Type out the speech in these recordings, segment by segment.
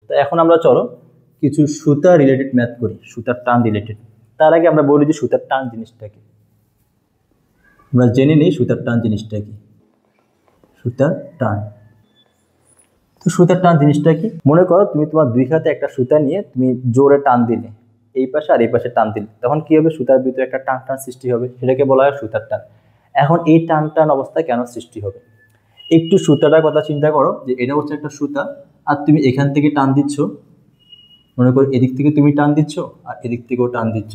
তো এখন আমরা চলো কিছু সুতা রিলেটেড ম্যাথ করি, সুতার টান রিলেটেড। তার আগে আমরা বলি যে সুতার টান জিনিসটা কি। আমরা জেনে নিই সুতার টান জিনিসটা কি। সুতার টান, তো সুতার টান জিনিসটা কি? মনে করো তুমি তোমার দুই হাতে একটা সুতা নিয়ে তুমি জোরে টান দিলে, এই পাশে আর এই পাশে টান দিলে, তখন কি হবে? সুতার ভিতরে একটা টান টান সৃষ্টি হবে, সেটাকে বলা হয় সুতার টান। এখন এই টান টান অবস্থা কেন সৃষ্টি হবে? একটু সুতাটার কথা চিন্তা করো, যে এটা হচ্ছে একটা সুতা আর তুমি এখান থেকে টান দিচ্ছ, মনে করো এদিক থেকে তুমি টান দিচ্ছ আর এদিক থেকেও টান দিচ্ছ।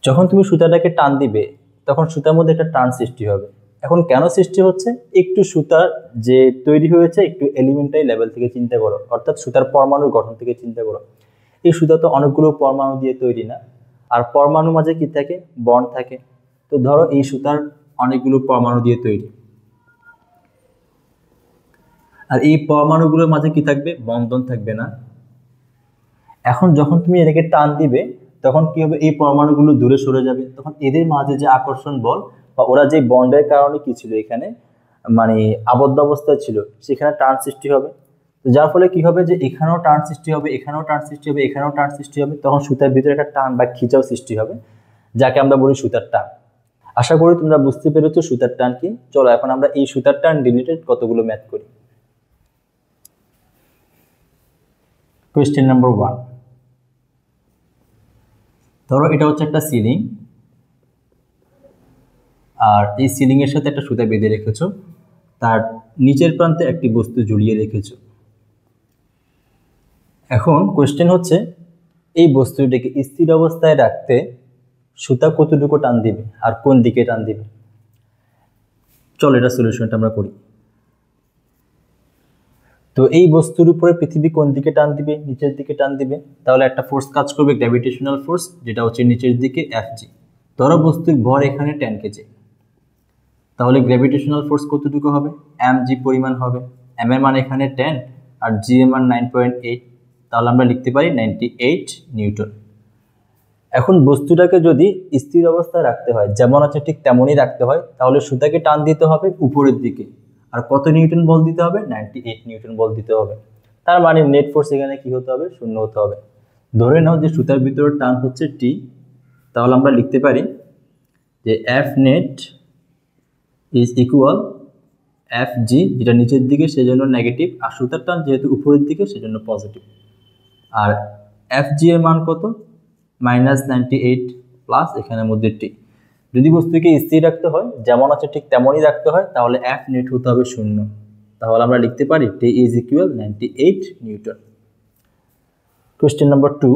যখন তুমি সুতাটাকে টান দিবে তখন সুতার মধ্যে একটা টান সৃষ্টি হবে। এখন কেন সৃষ্টি হচ্ছে? একটু সুতার যে তৈরি হয়েছে একটু এলিমেন্টারি লেভেল থেকে চিন্তা করো, অর্থাৎ সুতার পরমাণুর গঠন থেকে চিন্তা করো। এই সুতা তো অনেকগুলো পরমাণু দিয়ে তৈরি না, আর পরমাণু মাঝে কি থাকে? বন্ড থাকে। তো ধরো এই সুতার অনেকগুলো পরমাণু দিয়ে তৈরি, আর এই পরমাণুগুলোর মাঝে কি থাকবে? বন্ধন থাকবে না। এখন যখন তুমি এটাকে টান দিবে তখন কি হবে? এই পরমাণুগুলো দূরে সরে যাবে, তখন এদের মাঝে যে আকর্ষণ বল বা ওরা যে বন্ডের কারণে কি ছিল এখানে, মানে আবদ্ধ অবস্থায় ছিল, সেখানে টান সৃষ্টি হবে। তো যার ফলে কি হবে? যে এখানেও টান সৃষ্টি হবে, এখানেও টান সৃষ্টি হবে, এখানেও টান সৃষ্টি হবে, তখন সুতার ভিতরে একটা টান বা খিচাও সৃষ্টি হবে, যাকে আমরা বলি সুতার টান। আশা করি তোমরা বুঝতে পেরেছো সুতার টান কি। চলো এখন আমরা এই সুতার টান রিলেটেড কতগুলো ম্যাথ করি। কোয়েশ্চেন নাম্বার 1, ধরো এটা হচ্ছে একটা সিলিং, আর এই সিলিং এর সাথে একটা সুতা বেঁধে রেখেছো, তার নিচের প্রান্তে একটি বস্তু ঝুলিয়ে রেখেছো। এখন কোয়েশ্চেন হচ্ছে এই বস্তুটিকে স্থির অবস্থায় রাখতে সুতা কতটুকু টান দিবে আর কোন দিকে টান দিবে। চলো এটা সলিউশনটা আমরা করি। তো এই বস্তুর উপরে পৃথিবী কোন দিকে টান দিবে? নিচের দিকে টান দিবে। তাহলে একটা ফোর্স কাজ করবে, গ্র্যাভিটেশনাল ফোর্স, যেটা হচ্ছে নিচের দিকে Fg। ধরো বস্তুর ভর এখানে 10 কেজি, তাহলে গ্র্যাভিটেশনাল ফোর্স কতটুকু হবে? mg পরিমাণ হবে। m এর মান এখানে 10 আর g এর মান 9.8, তাহলে আমরা লিখতে পারি 98 নিউটন। এখন বস্তুটাকে যদি স্থির অবস্থায় রাখতে হয়, যেমন আছে ঠিক তেমনই রাখতে হয়, তাহলে সুতাকে টান দিতে হবে উপরের দিকে, আর কত নিউটন বল দিতে হবে? 98 নিউটন বল দিতে হবে। তার মানে নেট ফোর্স এখানে কি হতে হবে? 0 হতে হবে। ধরে নাও যে সুতার ভিতরে টান হচ্ছে t, তাহলে আমরা লিখতে পারি যে F net is equal Fg, যেটা নিচের দিকে সেজন্য নেগেটিভ, আর সুতার টান যেহেতু উপরের দিকে সেজন্য পজিটিভ। আর Fg এর মান কত? -98 প্লাস এখানের মধ্যে t। যদি বস্তুকে স্থির রাখতে হয়, যেমন আছে ঠিক তেমনই রাখতে হয়, তাহলে F নেট হতে হবে 0। তাহলে আমরা লিখতে পারি t is equal 98 Newton. Question number 2,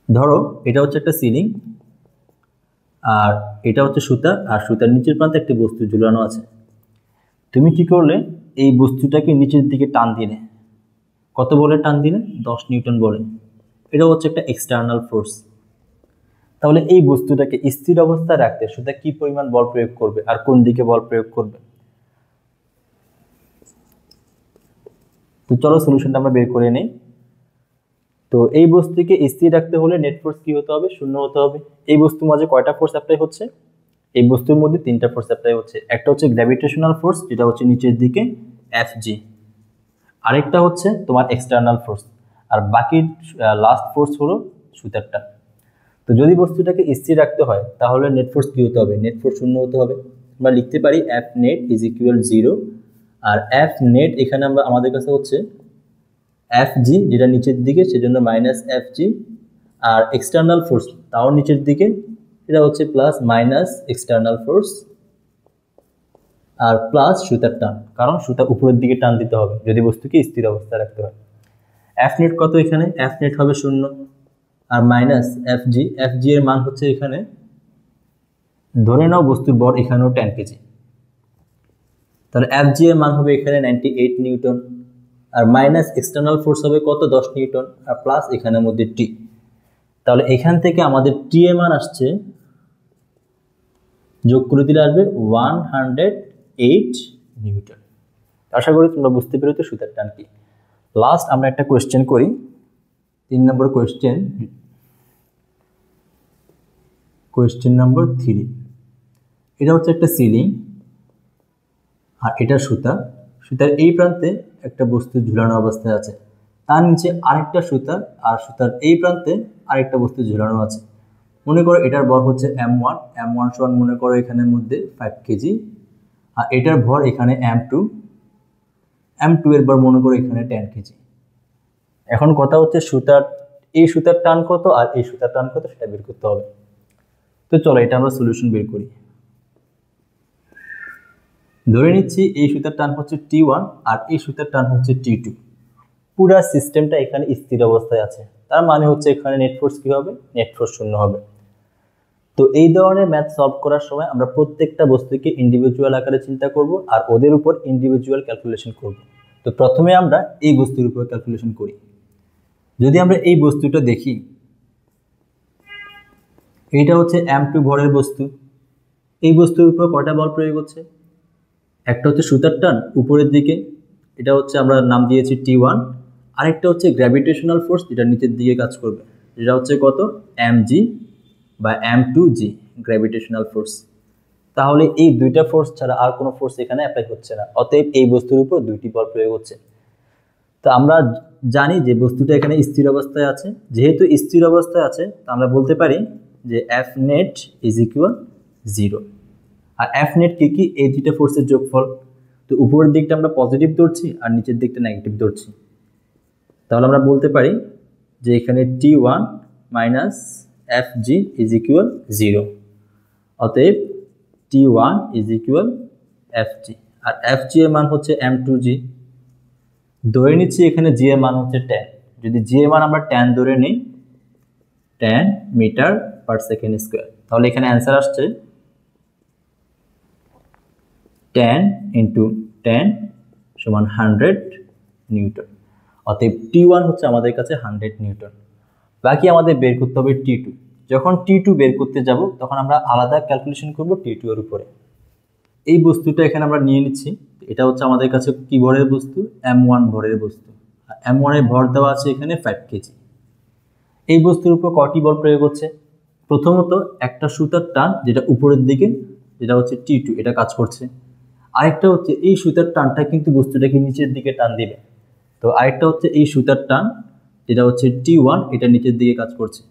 ধরো এটা হচ্ছে একটা সিলিং আর এটা হচ্ছে সুতা, আর সুতার নিচের প্রান্তে একটি বস্তু ঝুলানো আছে। তুমি কি করলে? এই বস্তুটাকে নিচের দিকে টান দিলে। কত বলে টান দিলে? 10 নিউটন বলে। এটা হচ্ছে একটা এক্সটার্নাল ফোর্স। তাহলে এই বস্তুটাকে স্থির অবস্থায় রাখতে সুতা কি পরিমাণ বল প্রয়োগ করবে আর কোন দিকে বল প্রয়োগ করবে? তো চলো সলিউশনটা আমরা বের করে নেই। তো এই বস্তুকে স্থির রাখতে হলে নেট ফোর্স কি হতে হবে? 0 হতে হবে। এই বস্তুর মাঝে কয়টা ফোর্স অ্যাপ্লাই হচ্ছে? এই বস্তুর মধ্যে 3টা ফোর্স অ্যাপ্লাই হচ্ছে। একটা হচ্ছে গ্র্যাভিটেশনাল ফোর্স, যেটা হচ্ছে নিচের দিকে Fg, আরেকটা হচ্ছে তোমার এক্সটার্নাল ফোর্স, আর বাকি লাস্ট ফোর্স হলো সুতার টান। তো যদি বস্তুটাকে স্থির রাখতে হয় তাহলে নেট ফোর্স কি হতে হবে? নেট ফোর্স 0 হতে হবে। আমরা লিখতে পারি F net ইজ ইকুয়াল 0, আর F net এখানে আমাদের কাছে হচ্ছে Fg, যেটা নিচের দিকে সেজন্য -Fg, আর এক্সটার্নাল ফোর্স তাও নিচের দিকে, এটা হচ্ছে প্লাস মাইনাস এক্সটার্নাল ফোর্স, আর প্লাস সুতার টান, কারণ সুতা উপরের দিকে টান দিতে হবে যদি বস্তুকে স্থির অবস্থায় রাখতে হয়। F net কত? এখানে F net হবে 0 আর মাইনাস Fg। Fg এর মান হচ্ছে এখানে, ধরে নাও বস্তুর ভর এখানেও 10 কেজি, তাহলে Fg এর মান হবে এখানে 98 নিউটন, আর মাইনাস এক্সটার্নাল ফোর্স হবে কত? 10 নিউটন, আর প্লাস এখানের মধ্যে t। তাহলে এখান থেকে আমাদের t এর মান আসছে, যোগ করে দিলে আসবে 108 নিউটন। আশা করি তোমরা বুঝতে পেরেছো সুতার টান কি। লাস্ট আমরা একটা কোয়েশ্চেন করি, 3 নম্বর কোয়েশ্চেন, কোয়েশ্চেন নাম্বার 3। এটা হচ্ছে একটা সিলিং আর এটা সুতা। সুতার এই প্রান্তে একটা বস্তু ঝুলানো অবস্থায় আছে, তার নিচে আরেকটা সুতা, আর সুতার এই প্রান্তে আরেকটা বস্তু ঝুলানো আছে। মনে করো এটার ভর হচ্ছে m1, m1 সমান মনে করো এখানের মধ্যে 5 কেজি, আর এটার ভর এখানে m2, m2 এর ভর মনে করো এখানে 10 কেজি। এখন কথা হচ্ছে এই সুতার টান কত আর এই সুতার টান কত সেটা বের করতে হবে। তো চলো এটা আমরা সলিউশন বের করি। ধরে নিচ্ছি এই সুতার টান হচ্ছে T1 আর এই সুতার টান হচ্ছে T2। পুরা সিস্টেমটা এখানে স্থির অবস্থায় আছে, তার মানে হচ্ছে এখানে নেট ফোর্স কি হবে? নেট ফোর্স 0 হবে। তো এই ধরনের ম্যাথ সলভ করার সময় আমরা প্রত্যেকটা বস্তুকে ইন্ডিভিজুয়াল আকারে চিন্তা করব আর ওদের উপর ইন্ডিভিজুয়াল ক্যালকুলেশন করব। তো প্রথমে আমরা এই বস্তুর উপর ক্যালকুলেশন করি। যদি আমরা এই বস্তুটা দেখি, এইটা হচ্ছে m2 ভরের বস্তু। এই বস্তুর উপর কয়টা বল প্রয়োগ হচ্ছে? একটা হচ্ছে সুতার টান উপরের দিকে, এটা হচ্ছে আমরা নাম দিয়েছি T1, আরেকটা হচ্ছে গ্র্যাভিটেশনাল ফোর্স যেটা নিচের দিকে কাজ করবে, যেটা হচ্ছে কত? mg বা m2g গ্র্যাভিটেশনাল ফোর্স। তাহলে এই দুইটা ফোর্স ছাড়া আর কোনো ফোর্স এখানে অ্যাপ্লাই হচ্ছে না, অতএব এই বস্তুর উপর দুইটি বল প্রয়োগ হচ্ছে। তো আমরা জানি যে বস্তুটা এখানে স্থির অবস্থায় আছে, যেহেতু স্থির অবস্থায় আছে তো আমরা বলতে পারি যে F net is equal 0। আর F net কি? এই দুইটা ফোর্সের যোগফল। তো উপরের দিকটা আমরা পজিটিভ ধরছি আর নিচের দিকটা নেগেটিভ ধরছি, তাহলে আমরা বলতে পারি যে এখানে T1 minus Fg is equal 0। অতএব T1 is equal Fg, R Fg এর মান হচ্ছে m2g। ধরে নিচ্ছি এখানে g এর মান হচ্ছে 10। যদি g এর মান আমরা 10 ধরে নিই, 10 মিটার পার সেকেন্ড স্কয়ার, তাহলে এখানে অ্যান্সার আসছে 10 × 10 সমান 100 নিউটন। অতএব T1 হচ্ছে আমাদের কাছে 100 নিউটন। বাকি আমাদের বের করতে হবে T2। যখন T2 বের করতে যাব তখন আমরা আলাদা ক্যালকুলেশন করব T2 এর উপরে। এই বস্তুটা এখানে আমরা নিয়ে নিচ্ছি, এটা হচ্ছে আমাদের কাছে কি ভরের বস্তু? m1 ভরের বস্তু। m1 এর ভর দেওয়া আছে এখানে 5 কেজি। এই বস্তুর উপর কয়টি বল প্রয়োগ হচ্ছে? প্রথমত একটা সুতার টান যেটা উপরের দিকে, যেটা হচ্ছে T2, এটা কাজ করছে। আরেকটা হচ্ছে এই সুতার টানটা কিন্তু বস্তুটাকে নিচের দিকে টান দিবে। তো আরেকটা হচ্ছে এই সুতার টান যেটা হচ্ছে T1, এটা নিচের দিকে কাজ করছে।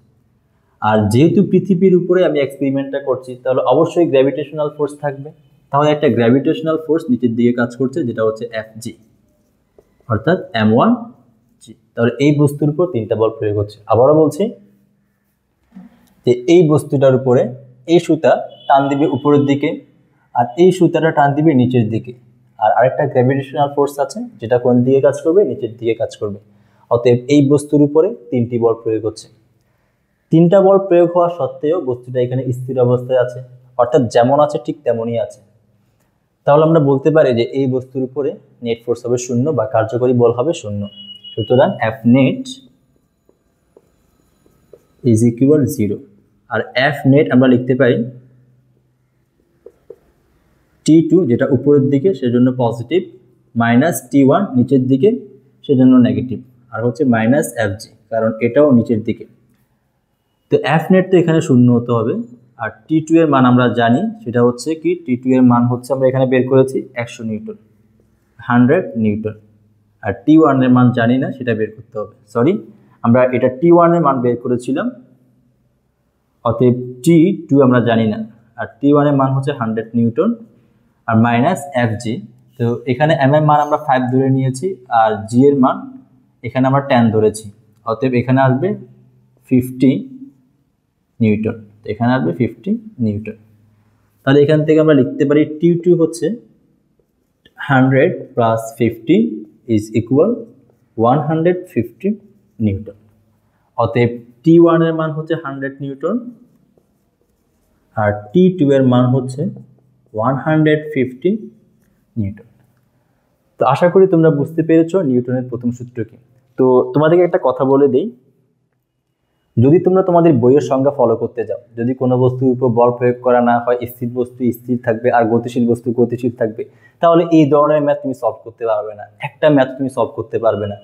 আর যেহেতু পৃথিবীর উপরে আমি এক্সপেরিমেন্টটা করছি, তাহলে অবশ্যই গ্র্যাভিটেশনাল ফোর্স থাকবে। তাহলে একটা গ্র্যাভিটেশনাল ফোর্স নিচের দিকে কাজ করছে যেটা হচ্ছে Fg, অর্থাৎ m1g। তাহলে এই বস্তুর উপর 3টা বল প্রয়োগ হচ্ছে। আবারও বলছি যে এই বস্তুটার উপরে এই সুতা টান দিবে উপরের দিকে আর এই সুতাটা টান দিবে নিচের দিকে, আর আরেকটা গ্র্যাভিটেশনাল ফোর্স আছে যেটা কোন দিকে কাজ করবে? নিচের দিকে কাজ করবে। অতএব এই বস্তুর উপরে 3টি বল প্রয়োগ হচ্ছে। 3টা বল প্রয়োগ হওয়া সত্ত্বেও বস্তুটা এখানে স্থির অবস্থায় আছে, অর্থাৎ যেমন আছে ঠিক তেমনই আছে। তাহলে আমরা বলতে পারি যে এই বস্তুর উপরে নেট ফোর্স হবে 0 বা কার্যকরী বল হবে 0। সুতরাং F net is equal 0। আর F net আমরা লিখতে পারি T2 যেটা উপরের দিকে সেজন্য পজিটিভ, মাইনাস T1 নিচের দিকে সেজন্য নেগেটিভ, আর হচ্ছে মাইনাস Fg কারণ এটাও নিচের দিকে। তো F net তো এখানে 0 হতে হবে। আর T2 এর মান আমরা জানি, সেটা হচ্ছে কি? T2 এর মান হচ্ছে আমরা এখানে বের করেছি 100 নিউটন, 100 নিউটন। আর T1 এর মান জানি না, সেটা বের করতে হবে। সরি, আমরা এটা T1 এর মান বের করেছিলাম, অতএব T2 আমরা জানি না। আর T1 এর মান হচ্ছে 100 নিউটন আর মাইনাস Fg। তো এখানে m এর মান আমরা 5 ধরে নিয়েছি আর g এর মান এখানে আমরা 10 ধরেছি, অতএব এখানে আসবে 50 নিউটন। তো এখানে আসবে 50 নিউটন। তাহলে এখান থেকে আমরা লিখতে পারি T2 হচ্ছে 100 প্লাস 50 ইজ ইকুয়াল 150 নিউটন। অতএব T1 এর মান হচ্ছে 100 নিউটন আর T2 এর মান হচ্ছে 150 নিউটন। তো আশা করি তোমরা বুঝতে পেরেছো নিউটনের প্রথম সূত্র কি। তো তোমাদেরকে একটা কথা বলে দিই, যদি তোমরা তোমাদের বইয়ের সংজ্ঞা ফলো করতে যাও, যদি কোনো বস্তুর উপর বল প্রয়োগ করা না হয়, স্থির বস্তু স্থির থাকবে আর গতিশীল বস্তু গতিশীল থাকবে, তাহলে এই ধরনের ম্যাথ তুমি সলভ করতে পারবে না। একটা ম্যাথ তুমি সলভ করতে পারবে না,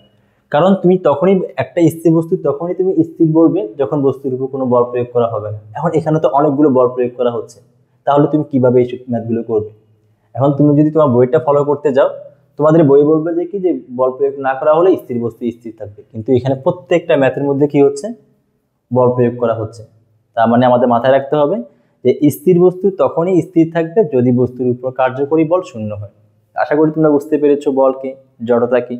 কারণ তুমি তখনই একটা স্থির বস্তু তখনই তুমি স্থির বলবে যখন বস্তুর উপর কোনো বল প্রয়োগ করা হবে না। এখন এখানে তো অনেকগুলো বল প্রয়োগ করা হচ্ছে, তাহলে তুমি কিভাবে এই ম্যাথগুলো করবে? এখন তুমি যদি তোমার বইটা ফলো করতে যাও, তোমাদের বই বলবে যে কি যে বল প্রয়োগ না করা হলে স্থির বস্তু স্থির থাকবে, কিন্তু এখানে প্রত্যেকটা ম্যাথের মধ্যে কি হচ্ছে, বল প্রয়োগ করা হচ্ছে। তার মানে আমাদের মাথায় রাখতে হবে যে স্থির বস্তু তখনই স্থির থাকবে যদি বস্তুর উপর কার্যকরী বল শূন্য হয়। আশা করি তোমরা বুঝতে পেরেছো বল কি, জড়তা কি।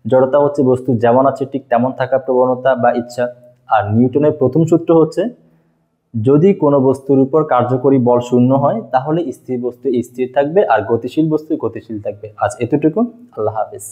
জড়তা হচ্ছে বস্তু যেমন আছে ঠিক তেমন থাকার প্রবণতা বা ইচ্ছা। আর নিউটনের প্রথম সূত্র হচ্ছে যদি কোনো বস্তুর উপর কার্যকরী বল শূন্য হয় তাহলে স্থির বস্তু স্থির থাকবে আর গতিশীল বস্তু গতিশীল থাকবে। আজ এতটুকু, আল্লাহ হাফেজ।